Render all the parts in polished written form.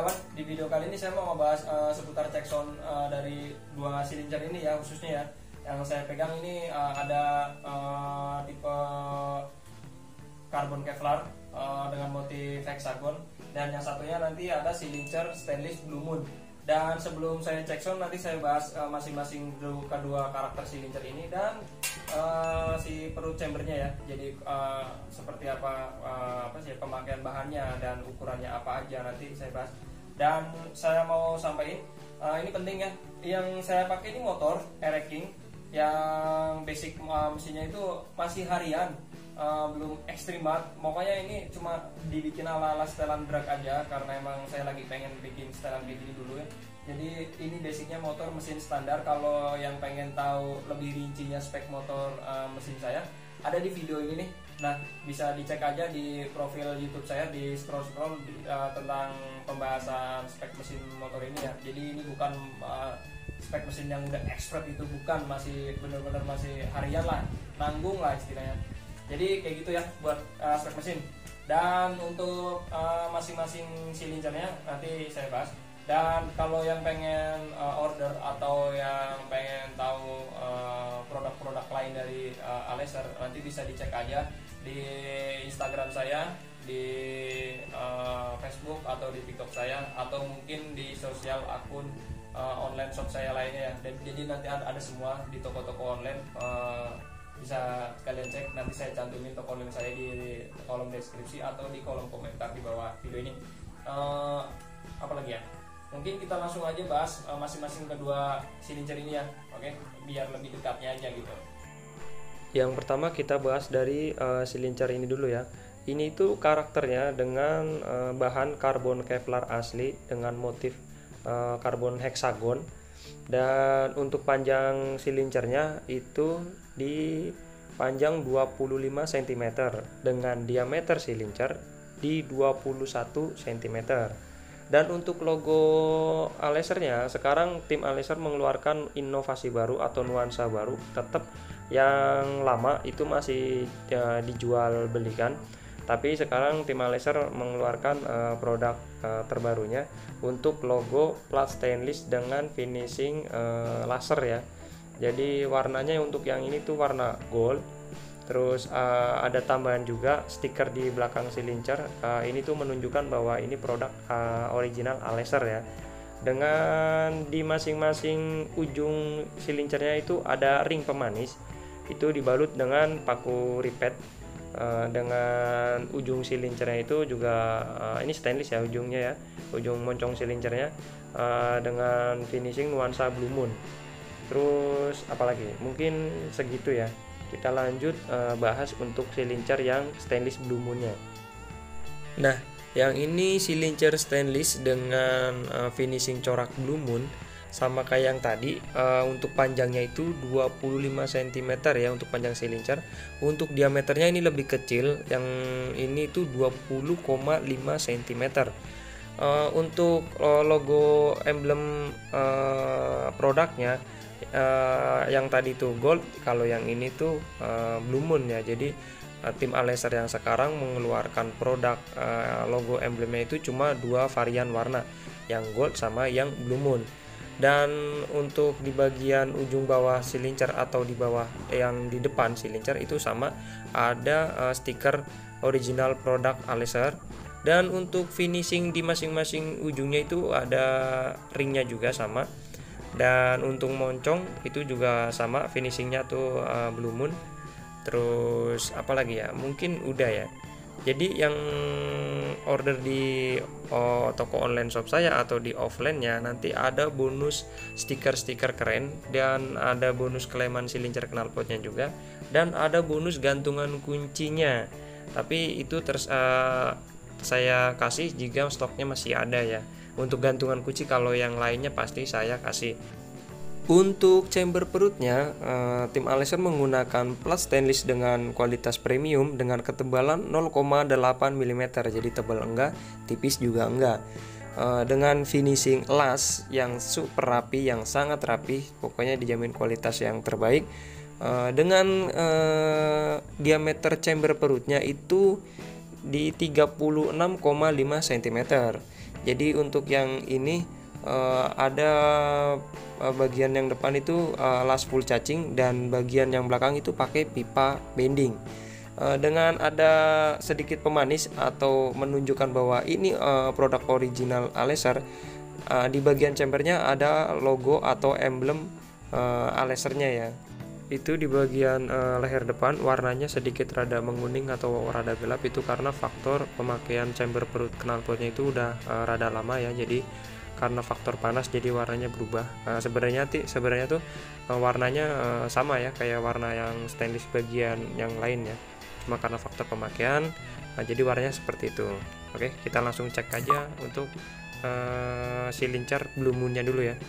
kawan, di video kali ini saya mau ngebahas seputar cekson dari dua silinder ini ya, khususnya ya. Yang saya pegang ini ada tipe karbon Kevlar dengan motif hexagon, dan yang satunya nanti ada silinder stainless Blue Moon. Dan sebelum saya cekson, nanti saya bahas masing-masing kedua karakter silinder ini dan si perut chambernya ya. Jadi seperti apa sih pemakaian bahannya dan ukurannya apa aja, nanti saya bahas. Dan saya mau sampaikan ini penting ya, yang saya pakai ini motor Ereking yang basic mesinnya itu masih harian, belum ekstrim banget. Pokoknya ini cuma dibikin ala-ala setelan drag aja, karena emang saya lagi pengen bikin setelan begini dulu ya. Jadi ini basicnya motor mesin standar. Kalau yang pengen tahu lebih rincinya spek motor mesin saya, ada di video ini nih. Nah, bisa dicek aja di profil YouTube saya, di scroll tentang pembahasan spek mesin motor ini ya. Jadi ini bukan spek mesin yang udah expert, itu bukan, masih bener-bener masih harian lah, nanggung lah istilahnya. Jadi kayak gitu ya buat spek mesin. Dan untuk masing-masing silindernya nanti saya bahas. Dan kalau yang pengen order atau yang pengen tahu produk-produk lain dari Aleser, nanti bisa dicek aja di Instagram saya, di Facebook atau di TikTok saya, atau mungkin di sosial akun online shop saya lainnya ya. Jadi nanti ada semua di toko-toko online, bisa kalian cek. Nanti saya cantumin toko online saya di kolom deskripsi atau di kolom komentar di bawah video ini. Apalagi ya, mungkin kita langsung aja bahas masing-masing kedua silinder ini ya. Oke, biar lebih dekatnya aja gitu. Yang pertama kita bahas dari silinder ini dulu ya. Ini itu karakternya dengan bahan karbon Kevlar asli dengan motif karbon hexagon. Dan untuk panjang silindernya itu di panjang 25 cm dengan diameter silinder di 21 cm. Dan untuk logo Alesernya, sekarang tim Aleser mengeluarkan inovasi baru atau nuansa baru. Tetap yang lama itu masih dijual belikan, tapi sekarang tim Aleser mengeluarkan produk terbarunya untuk logo plat stainless dengan finishing laser ya. Jadi warnanya untuk yang ini tuh warna gold. Terus ada tambahan juga stiker di belakang silinder. Ini tuh menunjukkan bahwa ini produk original Aleser ya. Dengan di masing-masing ujung silindernya itu ada ring pemanis. Itu dibalut dengan paku ripet. Dengan ujung silindernya itu juga ini stainless ya ujungnya ya. Ujung moncong silindernya dengan finishing nuansa Blue Moon. Terus apalagi? Mungkin segitu ya. Kita lanjut bahas untuk silinder yang stainless Blue Moon-nya. Nah, yang ini silinder stainless dengan finishing corak Blue Moon, sama kayak yang tadi. Untuk panjangnya itu 25 cm ya untuk panjang silinder. Untuk diameternya ini lebih kecil, yang ini itu 20,5 cm. Untuk logo emblem produknya, yang tadi itu gold, kalau yang ini tuh Blue Moon ya. Jadi tim Aleser yang sekarang mengeluarkan produk logo emblemnya itu cuma dua varian warna, yang gold sama yang Blue Moon. Dan untuk di bagian ujung bawah silinder atau di bawah yang di depan silinder itu sama, ada stiker original produk Aleser. Dan untuk finishing di masing-masing ujungnya itu ada ringnya juga sama. Dan untuk moncong itu juga sama, finishingnya tuh Blue Moon. Terus apalagi ya, mungkin udah ya. Jadi yang order di toko online shop saya atau di offline-nya, nanti ada bonus stiker-stiker keren, dan ada bonus keleman silinder knalpotnya juga, dan ada bonus gantungan kuncinya. Tapi itu saya kasih jika stoknya masih ada ya. Untuk gantungan kunci, kalau yang lainnya pasti saya kasih. Untuk chamber perutnya, tim Aleser menggunakan plat stainless dengan kualitas premium dengan ketebalan 0,8 mm, jadi tebal enggak, tipis juga enggak. Dengan finishing las yang super rapi, yang sangat rapi, pokoknya dijamin kualitas yang terbaik. Dengan diameter chamber perutnya itu di 36,5 cm. Jadi untuk yang ini ada bagian yang depan itu las full cacing dan bagian yang belakang itu pakai pipa bending. Dengan ada sedikit pemanis atau menunjukkan bahwa ini produk original Aleser, di bagian chambernya ada logo atau emblem Alesernya ya. Itu di bagian leher depan warnanya sedikit rada menguning atau rada gelap, itu karena faktor pemakaian chamber perut knalpotnya itu udah rada lama ya, jadi karena faktor panas jadi warnanya berubah. Sebenarnya tuh warnanya sama ya kayak warna yang stainless bagian yang lain ya, cuma karena faktor pemakaian jadi warnanya seperti itu. Oke, kita langsung cek aja untuk silincer Blue Moon-nya dulu ya.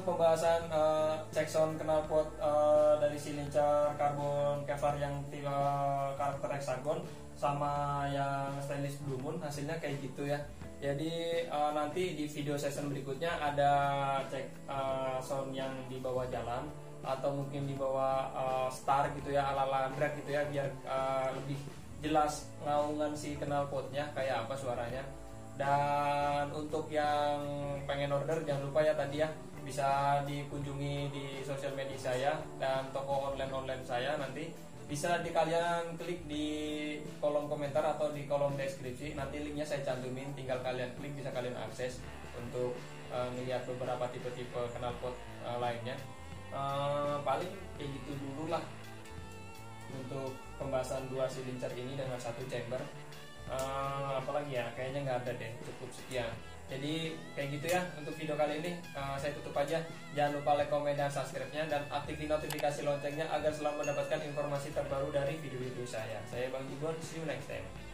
pembahasan check sound knalpot dari silincer karbon Kevlar yang tipe karakter hexagon sama yang stainless Blue Moon, hasilnya kayak gitu ya. Jadi nanti di video session berikutnya ada cek sound yang di bawah jalan atau mungkin di bawah star gitu ya, ala-ala drag gitu ya, biar lebih jelas ngaungan si knalpotnya kayak apa suaranya. Dan untuk yang pengen order jangan lupa ya tadi ya bisa dikunjungi di sosial media saya dan toko online saya. Nanti bisa kalian klik di kolom komentar atau di kolom deskripsi, nanti linknya saya cantumin, tinggal kalian klik, bisa kalian akses untuk melihat beberapa tipe-tipe knalpot lainnya. Paling kayak gitu dulu lah untuk pembahasan 2 silincer ini dengan 1 chamber. Apalagi ya, kayaknya nggak ada deh, cukup sekian. Jadi kayak gitu ya untuk video kali ini. Saya tutup aja. Jangan lupa like, komen, dan subscribe-nya, dan aktifin notifikasi loncengnya agar selalu mendapatkan informasi terbaru dari video-video saya. Saya Bang Jibon, see you next time.